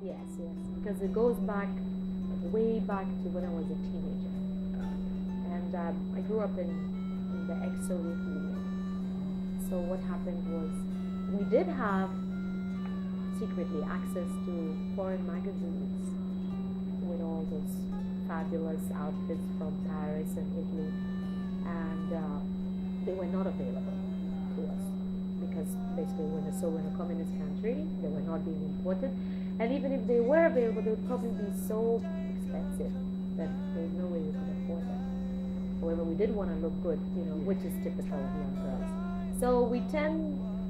Yes, yes, because it goes back way back to when I was a teenager, and I grew up in the ex-Soviet Union. So what happened was we did have secretly access to foreign magazines with all those fabulous outfits from Paris and Italy, and they were not available to us because basically when a communist country, they were not being imported, and even if they were available, they would probably be so expensive that there's no way we could afford them. However, we did want to look good, which is typical of young girls. So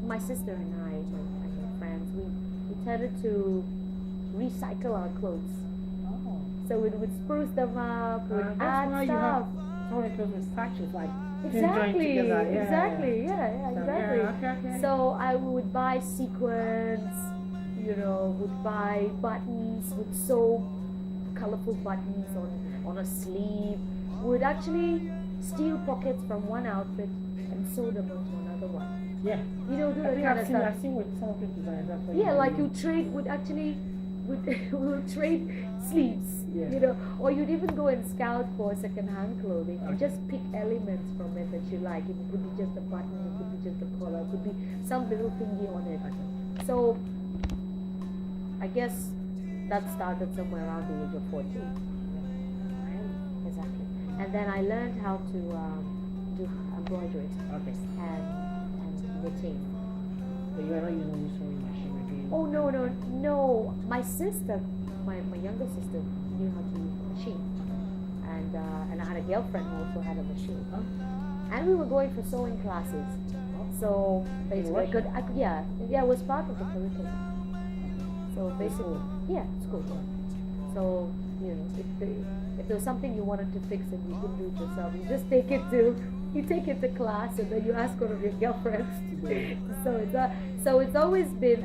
my sister and I, my friends, we tended to recycle our clothes. Oh. So we would spruce them up, we'd add stuff. You have so many clothes with patches, like exactly. Okay. So I would buy sequins, would buy buttons, would sew colorful buttons on a sleeve, would actually steal pockets from one outfit and sew them onto another one. Yeah. Do that kind of stuff. I've seen with some of the designers. Like you trade we would trade sleeves, or you'd even go and scout for second-hand clothing and just pick elements from it that you like. It could be just a button, it could be just a collar, it could be some little thingy on it. So I guess that started somewhere around the age of 14. Exactly. And then I learned how to do embroidery and knitting. So you are not using any sewing machine again? Oh no! My sister, my younger sister, knew how to use a machine, and I had a girlfriend who also had a machine, and we were going for sewing classes. So basically, it was part of the curriculum. So basically, school. So if there was something you wanted to fix and you couldn't do it yourself, you just take it to class, and then you ask one of your girlfriends to do it. So it's always been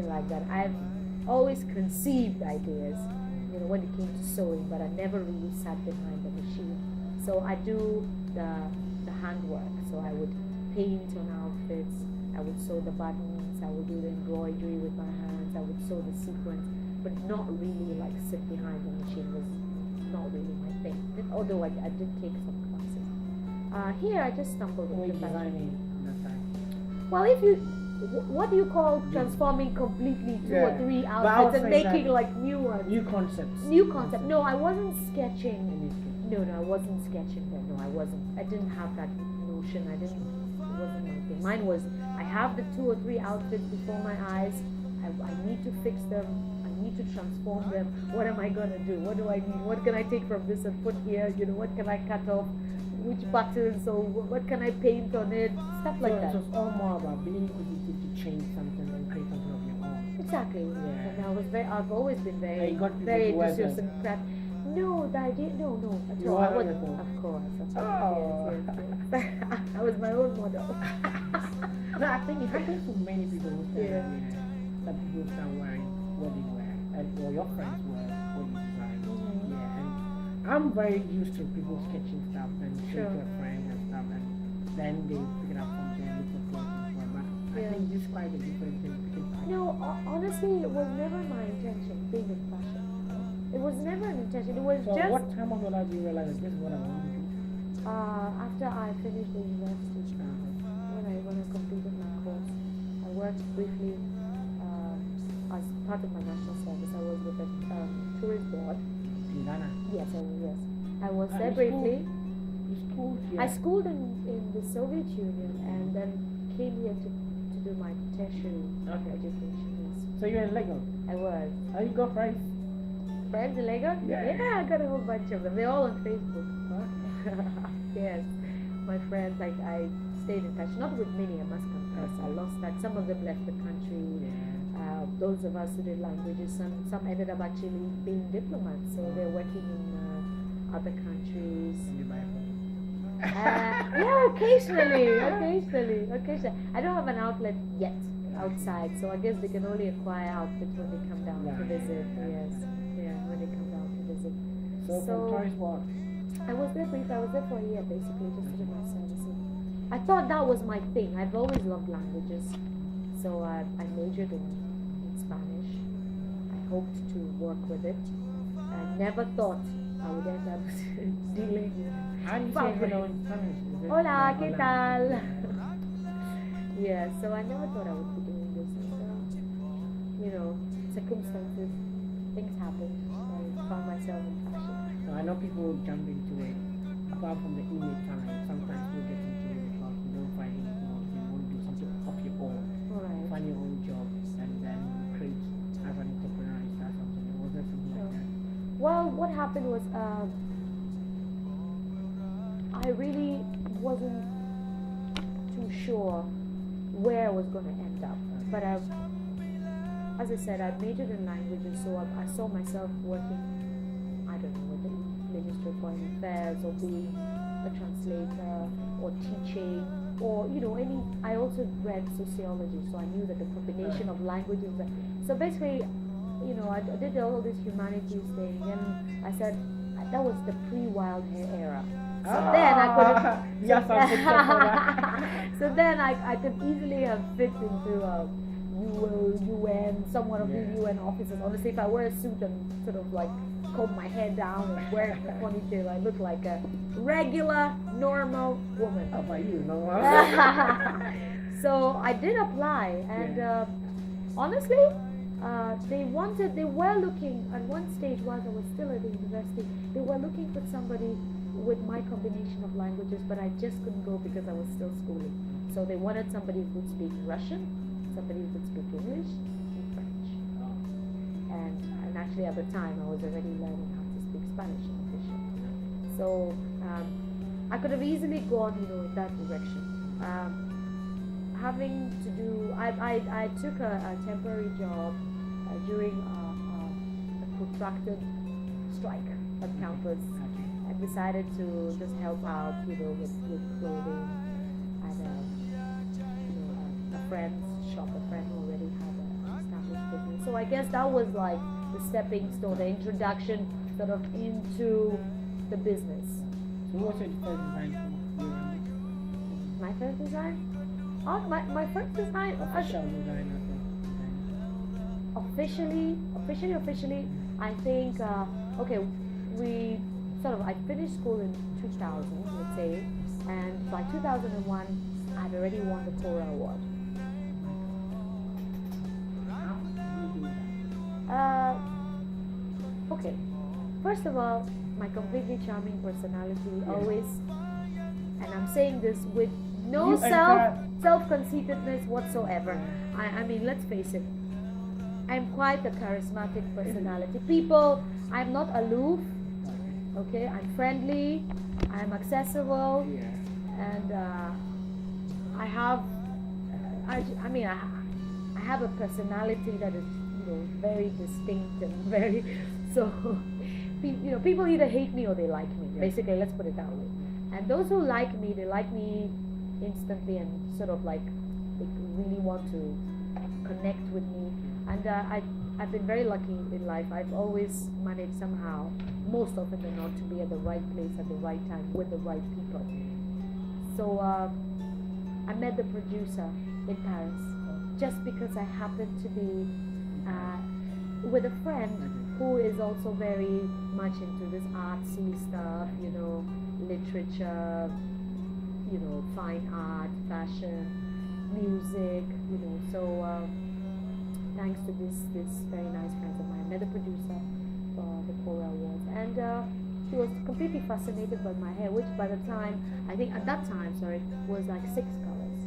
like that. I've always conceived ideas, when it came to sewing, but I never really sat behind the machine. So I do the handwork. So I would paint on outfits, I would sew the buttons, I would do the embroidery with my hands, I would sew the sequins, but not really like sit behind the machine was not really my thing. Although I did take some classes. Here I just stumbled into designing that time. Well, what do you call transforming completely two or three outfits and making like new ones? New concepts. No, I wasn't sketching. No, I wasn't sketching then. No, I wasn't. I didn't have that notion. It wasn't my thing. Mine was, I have the 2 or 3 outfits before my eyes. I need to fix them. I need to transform them. What am I going to do? What do I need? What can I take from this and put here? What can I cut off? Which buttons? So what can I paint on it? Stuff like that. So it's all more about being able to change something and create something of your own. Exactly. Yeah. And I've always been very enthusiastic and craft. No, the idea, no, at all. Of course. Oh. Yes. I was my own model. No, I think it happens to many people who that people start wearing what they wear, or your friends wear what you design. Mm-hmm. Yeah, and I'm very used to people sketching stuff and show to a friend and stuff, and then they pick it up from there, look for clothes and but I think this is quite a different thing. No, honestly, it was never my intention being in fashion. It was never an intention. It was so just. What time of your life do you realize that this is what I want to do? After I finished the university, when I completed my course, I worked briefly as part of my national service. I was with the tourist board. In Ghana? Yes, I was there briefly. You schooled here? I schooled in the Soviet Union and then came here to do my tertiary education. Yes. So you're in Lagos? I was. How you got friends? Friends in Lagos? Yeah, I got a whole bunch of them. They're all on Facebook. Yes, my friends. I stayed in touch. Not with many, I must confess. I lost touch. Some of them left the country. Those of us who did languages, some ended up actually being diplomats. So they're working in other countries. Occasionally. I don't have an outlet yet outside, so I guess they can only acquire outfits when they come down to visit. Yes, when they come down to visit. So from tourist board? I was there briefly. I was there for a year, basically, just to do my servicing. I thought that was my thing. I've always loved languages, so I majored in Spanish, hoped to work with it. I never thought I would end up dealing with. How do you say hello in Spanish? Is it Hola, ¿qué hola? tal? Yeah, so I never thought I would be doing this. And, circumstances, things happen. I found myself in fashion. So I know people jump into it. Apart from the email time, sometimes we'll get into it because you don't find any job. You want to do something of your own. Alright. Find your own job and then create as an entrepreneur and start something. Was there something like that? Well, what happened was I really wasn't too sure where I was going to end up. But as I said, I majored in languages, so I saw myself working, I don't know, with the Ministry of Foreign Affairs, or being a translator, or teaching, or I also read sociology, so I knew that the combination of languages. So basically, I did all this humanities thing, and I said that was the pre-wild hair era. So then I could. Yes, I So then I could easily have fit into UN, somewhat of the UN offices. Honestly, if I wear a suit and sort of like comb my hair down and wear a ponytail, I look like a regular, normal woman. How about you? No. So I did apply, and honestly, they were looking at one stage while I was still at the university. They were looking for somebody with my combination of languages, but I just couldn't go because I was still schooling. So they wanted somebody who could speak Russian, somebody who could speak English and French. And actually at the time I was already learning how to speak Spanish in addition. So I could have easily gone, in that direction. Having to do, I took a temporary job during a protracted strike at campus, and decided to just help out, with clothing. I had a friend's shop, a friend who already had an established business. So I guess that was like the stepping stone, the introduction sort of into the business. So what's your first design? My first design? Oh, my first design. Official design. Officially, I think, I finished school in 2000, let's say, and by 2001, I'd already won the KORA Award. How do you do that? Okay, first of all, my completely charming personality, always, and I'm saying this with no self-conceitedness whatsoever. I mean, let's face it, I'm quite a charismatic personality. I'm not aloof, okay, I'm friendly, I'm accessible, and I have a personality that is, very distinct and very, so, people either hate me or they like me, basically, let's put it that way. And those who like me, they like me instantly and sort of like, they really want to connect with me. And I've been very lucky in life. I've always managed somehow, most often than not, to be at the right place at the right time with the right people. So I met the producer in Paris just because I happened to be with a friend who is also very much into this artsy stuff, literature, fine art, fashion, music, so thanks to this very nice friend of mine, I met the producer for the KORA Awards, and she was completely fascinated by my hair, which by the time, was like 6 colors.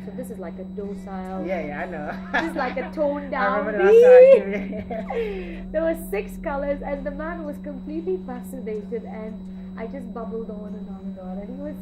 So this is like a docile. Yeah, I know. This is like a toned down. I remember last time. There were 6 colors, and the man was completely fascinated, and I just bubbled on and on and on, and he was